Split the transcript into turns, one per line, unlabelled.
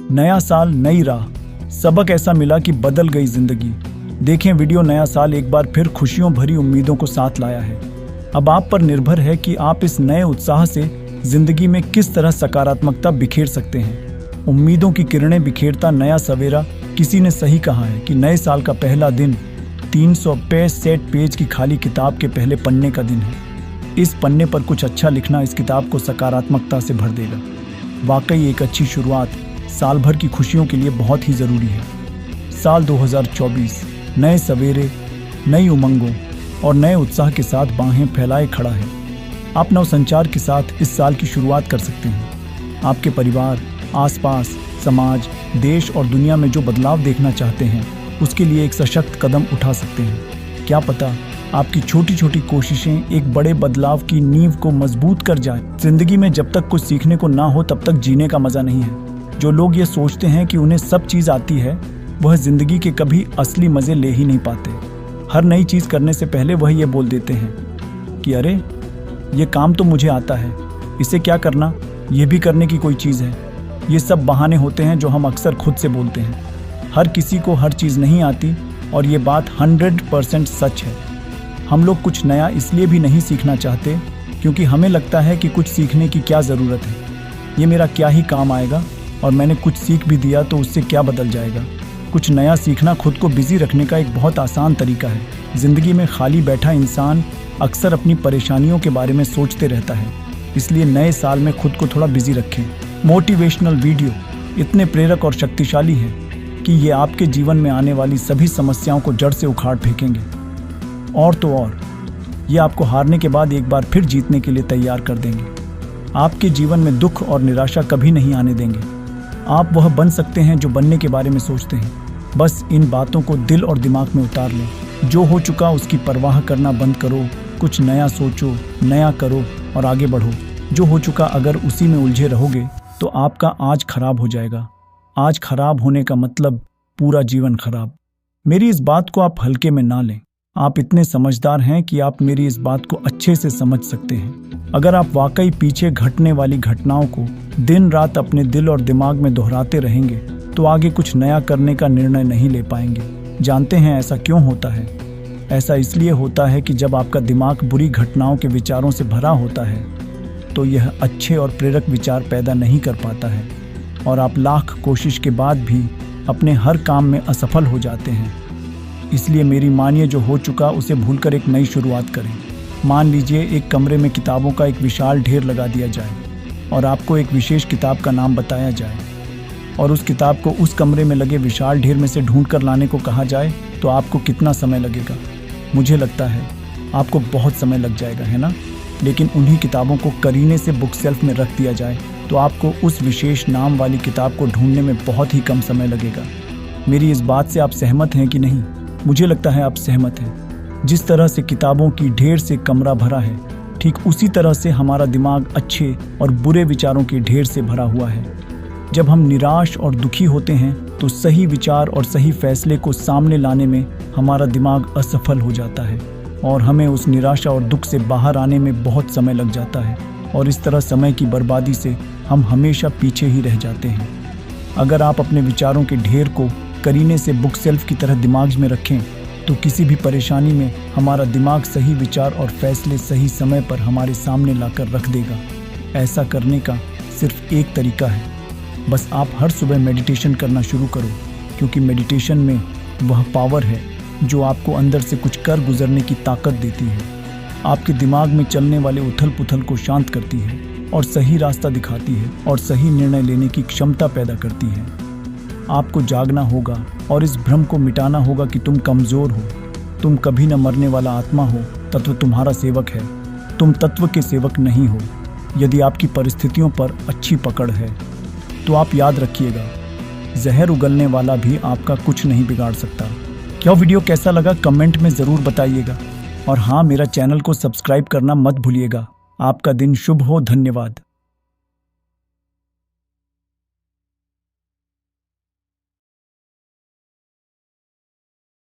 नया साल नई राह, सबक ऐसा मिला कि बदल गई जिंदगी। देखें वीडियो। नया साल एक बार फिर खुशियों भरी उम्मीदों को साथ लाया है। अब आप पर निर्भर है कि आप इस नए उत्साह से जिंदगी में किस तरह सकारात्मकता बिखेर सकते हैं। उम्मीदों की किरणें बिखेरता नया सवेरा। किसी ने सही कहा है कि नए साल का पहला दिन 365 पेज की खाली किताब के पहले पन्ने का दिन है। इस पन्ने पर कुछ अच्छा लिखना इस किताब को सकारात्मकता से भर देगा। वाकई एक अच्छी शुरुआत साल भर की खुशियों के लिए बहुत ही ज़रूरी है। साल 2024 नए सवेरे, नई उमंगों और नए उत्साह के साथ बाहें फैलाए खड़ा है। आप नवसंचार के साथ इस साल की शुरुआत कर सकते हैं। आपके परिवार, आसपास, समाज, देश और दुनिया में जो बदलाव देखना चाहते हैं उसके लिए एक सशक्त कदम उठा सकते हैं। क्या पता आपकी छोटी छोटी कोशिशें एक बड़े बदलाव की नींव को मजबूत कर जाए। जिंदगी में जब तक कुछ सीखने को ना हो तब तक जीने का मजा नहीं है। जो लोग ये सोचते हैं कि उन्हें सब चीज़ आती है वह जिंदगी के कभी असली मज़े ले ही नहीं पाते। हर नई चीज़ करने से पहले वह ये बोल देते हैं कि अरे ये काम तो मुझे आता है, इसे क्या करना, ये भी करने की कोई चीज़ है। ये सब बहाने होते हैं जो हम अक्सर खुद से बोलते हैं। हर किसी को हर चीज़ नहीं आती और ये बात 100% सच है। हम लोग कुछ नया इसलिए भी नहीं सीखना चाहते क्योंकि हमें लगता है कि कुछ सीखने की क्या ज़रूरत है, ये मेरा क्या ही काम आएगा और मैंने कुछ सीख भी दिया तो उससे क्या बदल जाएगा। कुछ नया सीखना खुद को बिजी रखने का एक बहुत आसान तरीका है। ज़िंदगी में खाली बैठा इंसान अक्सर अपनी परेशानियों के बारे में सोचते रहता है, इसलिए नए साल में खुद को थोड़ा बिजी रखें। मोटिवेशनल वीडियो इतने प्रेरक और शक्तिशाली हैं कि ये आपके जीवन में आने वाली सभी समस्याओं को जड़ से उखाड़ फेंकेंगे। और तो और ये आपको हारने के बाद एक बार फिर जीतने के लिए तैयार कर देंगे। आपके जीवन में दुख और निराशा कभी नहीं आने देंगे। आप वह बन सकते हैं जो बनने के बारे में सोचते हैं। बस इन बातों को दिल और दिमाग में उतार लें। जो हो चुका उसकी परवाह करना बंद करो, कुछ नया सोचो, नया करो और आगे बढ़ो। जो हो चुका अगर उसी में उलझे रहोगे तो आपका आज खराब हो जाएगा। आज खराब होने का मतलब पूरा जीवन खराब। मेरी इस बात को आप हल्के में ना लें। आप इतने समझदार हैं कि आप मेरी इस बात को अच्छे से समझ सकते हैं। अगर आप वाकई पीछे घटने वाली घटनाओं को दिन रात अपने दिल और दिमाग में दोहराते रहेंगे तो आगे कुछ नया करने का निर्णय नहीं ले पाएंगे। जानते हैं ऐसा क्यों होता है? ऐसा इसलिए होता है कि जब आपका दिमाग बुरी घटनाओं के विचारों से भरा होता है तो यह अच्छे और प्रेरक विचार पैदा नहीं कर पाता है और आप लाख कोशिश के बाद भी अपने हर काम में असफल हो जाते हैं। इसलिए मेरी मानिए, जो हो चुका उसे भूलकर एक नई शुरुआत करें। मान लीजिए एक कमरे में किताबों का एक विशाल ढेर लगा दिया जाए और आपको एक विशेष किताब का नाम बताया जाए और उस किताब को उस कमरे में लगे विशाल ढेर में से ढूंढ कर लाने को कहा जाए तो आपको कितना समय लगेगा? मुझे लगता है आपको बहुत समय लग जाएगा, है ना? लेकिन उन्हीं किताबों को करीने से बुक शेल्फ में रख दिया जाए तो आपको उस विशेष नाम वाली किताब को ढूंढने में बहुत ही कम समय लगेगा। मेरी इस बात से आप सहमत हैं कि नहीं? मुझे लगता है आप सहमत हैं। जिस तरह से किताबों की ढेर से कमरा भरा है, ठीक उसी तरह से हमारा दिमाग अच्छे और बुरे विचारों के ढेर से भरा हुआ है। जब हम निराश और दुखी होते हैं तो सही विचार और सही फैसले को सामने लाने में हमारा दिमाग असफल हो जाता है और हमें उस निराशा और दुख से बाहर आने में बहुत समय लग जाता है और इस तरह समय की बर्बादी से हम हमेशा पीछे ही रह जाते हैं। अगर आप अपने विचारों के ढेर को करीने से बुक शेल्फ की तरह दिमाग में रखें तो किसी भी परेशानी में हमारा दिमाग सही विचार और फैसले सही समय पर हमारे सामने लाकर रख देगा। ऐसा करने का सिर्फ एक तरीका है, बस आप हर सुबह मेडिटेशन करना शुरू करो, क्योंकि मेडिटेशन में वह पावर है जो आपको अंदर से कुछ कर गुजरने की ताकत देती है। आपके दिमाग में चलने वाले उथल पुथल को शांत करती है और सही रास्ता दिखाती है और सही निर्णय लेने की क्षमता पैदा करती है। आपको जागना होगा और इस भ्रम को मिटाना होगा कि तुम कमज़ोर हो। तुम कभी न मरने वाला आत्मा हो। तत्व तुम्हारा सेवक है, तुम तत्व के सेवक नहीं हो। यदि आपकी परिस्थितियों पर अच्छी पकड़ है तो आप याद रखिएगा, जहर उगलने वाला भी आपका कुछ नहीं बिगाड़ सकता। क्या वीडियो कैसा लगा कमेंट में ज़रूर बताइएगा और हाँ, मेरा चैनल को सब्सक्राइब करना मत भूलिएगा। आपका दिन शुभ हो। धन्यवाद।